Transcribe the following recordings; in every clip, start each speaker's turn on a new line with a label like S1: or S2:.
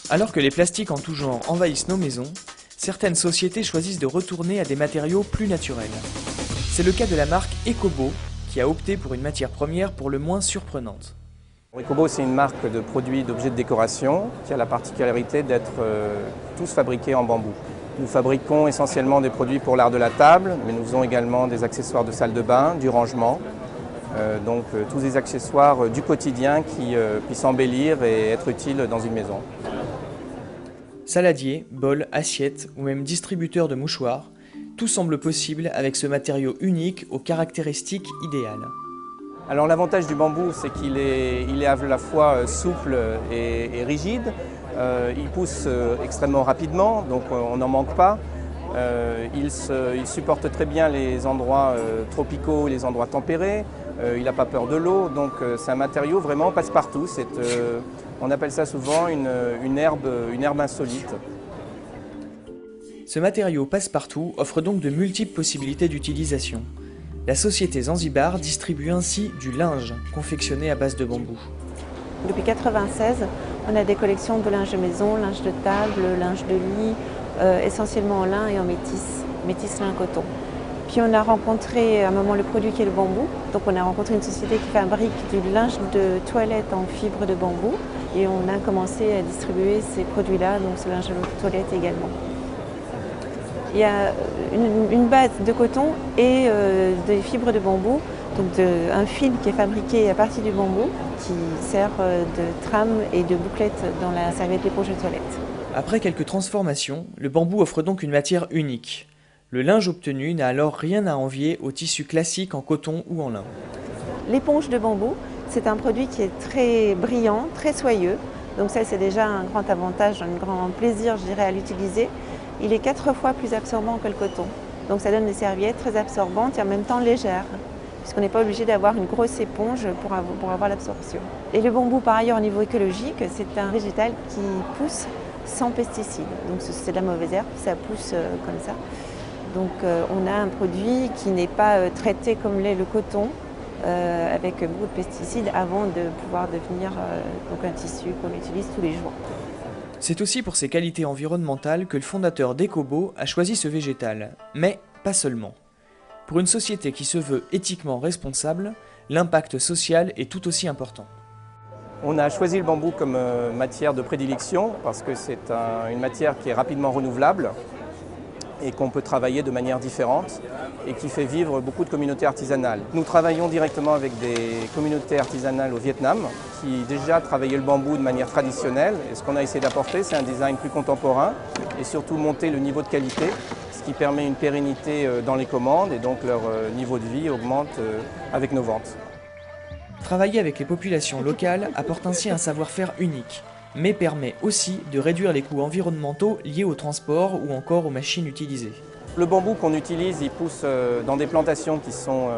S1: Alors que les plastiques en tout genre envahissent nos maisons, certaines sociétés choisissent de retourner à des matériaux plus naturels. C'est le cas de la marque Ecobo, qui a opté pour une matière première pour le moins surprenante.
S2: Ecobo, c'est une marque de produits d'objets de décoration qui a la particularité d'être tous fabriqués en bambou. Nous fabriquons essentiellement des produits pour l'art de la table, mais nous faisons également des accessoires de salle de bain, du rangement, tous des accessoires du quotidien qui puissent embellir et être utiles dans une maison.
S1: Saladiers, bols, assiettes ou même distributeurs de mouchoirs, tout semble possible avec ce matériau unique aux caractéristiques idéales.
S2: Alors l'avantage du bambou, c'est qu'il est à la fois souple et rigide. Il pousse extrêmement rapidement, donc on n'en manque pas. Il supporte très bien les endroits tropicaux et les endroits tempérés. Il n'a pas peur de l'eau, donc c'est un matériau vraiment passe-partout. On appelle ça souvent une herbe insolite.
S1: Ce matériau passe-partout offre donc de multiples possibilités d'utilisation. La société Zanzibar distribue ainsi du linge confectionné à base de bambou.
S3: Depuis 1996, on a des collections de linge de maison, linge de table, linge de lit, essentiellement en lin et en métis lin coton. Puis on a rencontré à un moment le produit qui est le bambou. Donc on a rencontré une société qui fabrique du linge de toilette en fibre de bambou et on a commencé à distribuer ces produits-là, donc ce linge de toilette également. Il y a une base de coton et des fibres de bambou, donc un fil qui est fabriqué à partir du bambou qui sert de trame et de bouclette dans la serviette d'éponge de toilette.
S1: Après quelques transformations, le bambou offre donc une matière unique. Le linge obtenu n'a alors rien à envier au tissu classique en coton ou en lin.
S3: L'éponge de bambou, c'est un produit qui est très brillant, très soyeux. Donc ça, c'est déjà un grand avantage, un grand plaisir, je dirais, à l'utiliser. Il est 4 fois plus absorbant que le coton. Donc ça donne des serviettes très absorbantes et en même temps légères, puisqu'on n'est pas obligé d'avoir une grosse éponge pour avoir l'absorption. Et le bambou, par ailleurs, au niveau écologique, c'est un végétal qui pousse sans pesticides. Donc c'est de la mauvaise herbe, ça pousse comme ça. Donc on a un produit qui n'est pas traité comme l'est le coton, avec beaucoup de pesticides avant de pouvoir devenir donc un tissu qu'on utilise tous les jours.
S1: C'est aussi pour ses qualités environnementales que le fondateur d'Ecobo a choisi ce végétal, mais pas seulement. Pour une société qui se veut éthiquement responsable, l'impact social est tout aussi important.
S2: On a choisi le bambou comme matière de prédilection parce que c'est une matière qui est rapidement renouvelable et qu'on peut travailler de manière différente et qui fait vivre beaucoup de communautés artisanales. Nous travaillons directement avec des communautés artisanales au Vietnam qui déjà travaillaient le bambou de manière traditionnelle et ce qu'on a essayé d'apporter, c'est un design plus contemporain et surtout monter le niveau de qualité, ce qui permet une pérennité dans les commandes et donc leur niveau de vie augmente avec nos ventes.
S1: Travailler avec les populations locales apporte ainsi un savoir-faire unique, mais permet aussi de réduire les coûts environnementaux liés au transport ou encore aux machines utilisées.
S2: Le bambou qu'on utilise, il pousse dans des plantations qui sont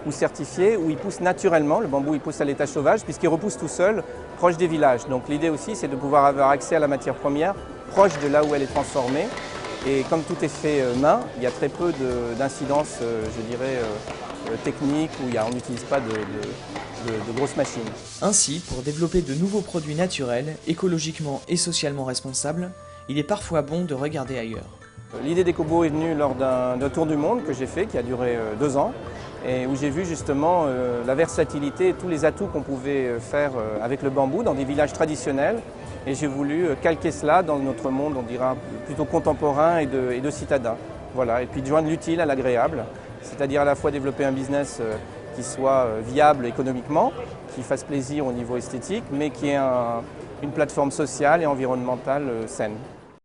S2: ou certifiées, ou il pousse naturellement. Le bambou il pousse à l'état sauvage puisqu'il repousse tout seul, proche des villages. Donc l'idée aussi, c'est de pouvoir avoir accès à la matière première, proche de là où elle est transformée. Et comme tout est fait main, il y a très peu d'incidences, je dirais, techniques, où on n'utilise pas de grosses machines.
S1: Ainsi, pour développer de nouveaux produits naturels, écologiquement et socialement responsables, il est parfois bon de regarder ailleurs.
S2: L'idée d'Ecobo est venue lors d'un tour du monde que j'ai fait, qui a duré 2 ans, et où j'ai vu justement la versatilité et tous les atouts qu'on pouvait faire avec le bambou dans des villages traditionnels. Et j'ai voulu calquer cela dans notre monde, on dira, plutôt contemporain et de citadin. Voilà. Et puis de joindre l'utile à l'agréable, c'est-à-dire à la fois développer un business qui soit viable économiquement, qui fasse plaisir au niveau esthétique, mais qui ait une plateforme sociale et environnementale saine.